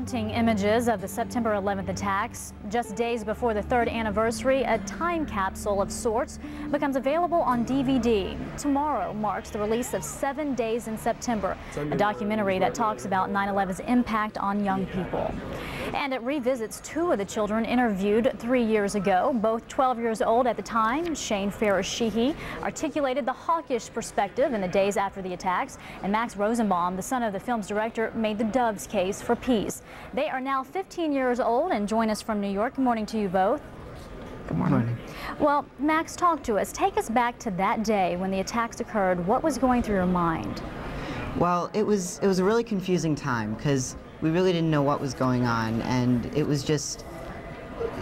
haunting images of the September 11th attacks. Just days before the 3rd anniversary, a time capsule of sorts becomes available on DVD. Tomorrow marks the release of 7 Days in September, a documentary that talks about 9/11's impact on young people. And it revisits 2 of the children interviewed 3 years ago, both 12 years old at the time. Shane Farris-Sheehy articulated the hawkish perspective in the days after the attacks, and Max Rosenbaum, the son of the film's director, made the Doves case for peace. They are now 15 years old and join us from New York. Good morning to you both. Good morning. Well, Max, talk to us. Take us back to that day when the attacks occurred. What was going through your mind? Well, it was a really confusing time because we really didn't know what was going on, and it was just,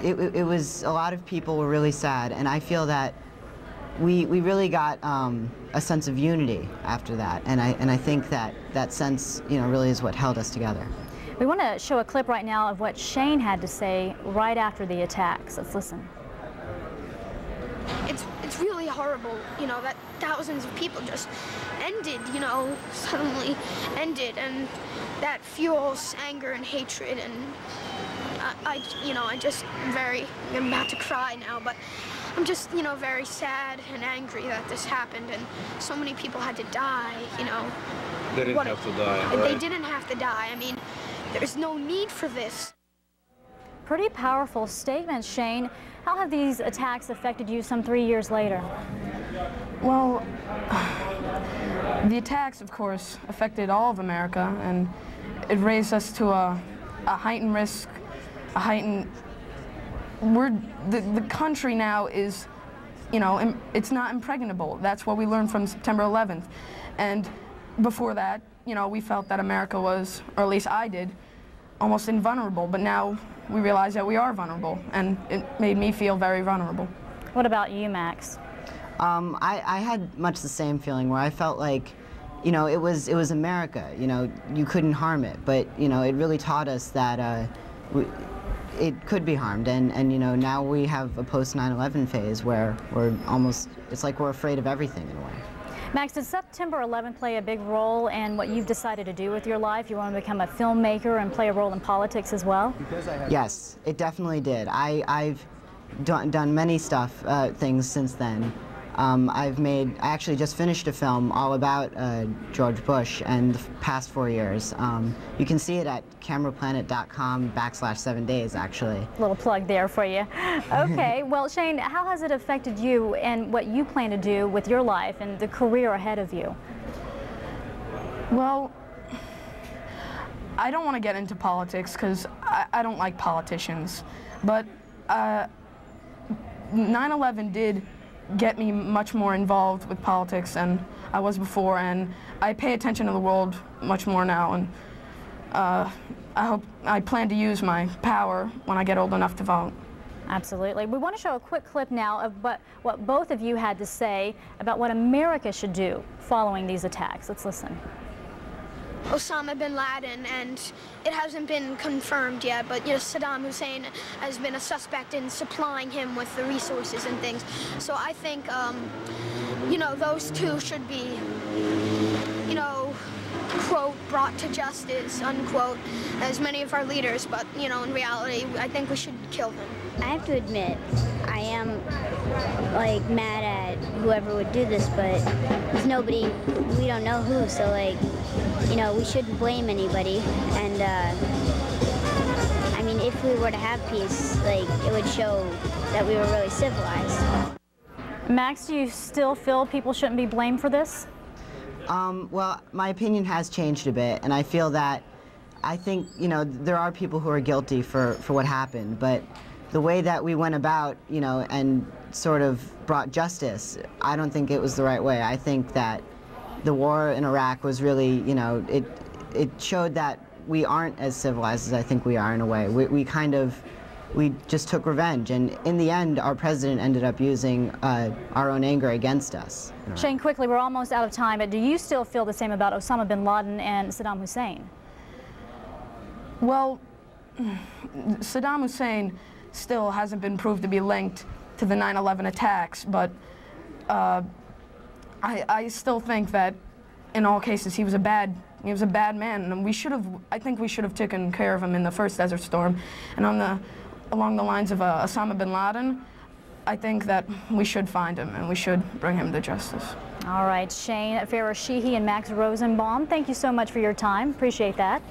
it was, a lot of people were really sad, and I feel that we really got a sense of unity after that, and I think that that sense, really is what held us together. We want to show a clip right now of what Shane had to say right after the attacks. Let's listen. It's really horrible, that thousands of people just ended, suddenly ended, and that fuels anger and hatred, and I'm about to cry now, but I'm just, very sad and angry that this happened, and so many people had to die, They didn't have to die, right? They didn't have to die. I mean, there's no need for this. Pretty powerful statement, Shane. How have these attacks affected you some 3 years later? Well, the attacks, of course, affected all of America, and it raised us to a heightened risk, a heightened... The country now is, it's not impregnable. That's what we learned from September 11th. And before that, we felt that America was, or at least I did, almost invulnerable, but now we realize that we are vulnerable, and it made me feel very vulnerable. What about you, Max? I had much the same feeling where I felt like, it was America, you couldn't harm it, but, it really taught us that it could be harmed, and now we have a post-9/11 phase where it's like we're afraid of everything in a way. Max, did September 11 play a big role in what you've decided to do with your life? You want to become a filmmaker and play a role in politics as well? Yes, it definitely did. I've done many things since then. I actually just finished a film all about George Bush and the past 4 years. You can see it at cameraplanet.com/7 days, actually. Little plug there for you. Okay, well, Shane, how has it affected you and what you plan to do with your life and the career ahead of you? Well, I don't want to get into politics because I don't like politicians, but 9/11 did get me much more involved with politics than I was before, and I pay attention to the world much more now, and I plan to use my power when I get old enough to vote. Absolutely. We want to show a quick clip now of what both of you had to say about what America should do following these attacks. Let's listen. Osama bin Laden, and it hasn't been confirmed yet, but Saddam Hussein has been a suspect in supplying him with the resources and things. So I think, those two should be, quote, brought to justice, unquote, as many of our leaders, but, in reality, I think we should kill them. I have to admit, I am, mad at whoever would do this, but there's nobody, we don't know who, so, we shouldn't blame anybody, and, I mean, if we were to have peace, it would show that we were really civilized. Max, do you still feel people shouldn't be blamed for this? Well, my opinion has changed a bit, and I feel that, I think, there are people who are guilty for what happened, but the way that we went about, and sort of brought justice, I don't think it was the right way. I think that the war in Iraq was really, it showed that we aren't as civilized as I think we are in a way. We just took revenge, and in the end, our president ended up using our own anger against us. Shane, quickly, we're almost out of time, but do you still feel the same about Osama bin Laden and Saddam Hussein? Well, Saddam Hussein still hasn't been proved to be linked to the 9/11 attacks, but I still think that in all cases he was a bad He was a bad man, and I think we should have taken care of him in the first Desert Storm. And along the lines of Osama bin Laden, I think that we should find him and we should bring him to justice. All right, Shane Farah-Sheehy and Max Rosenbaum, thank you so much for your time. Appreciate that.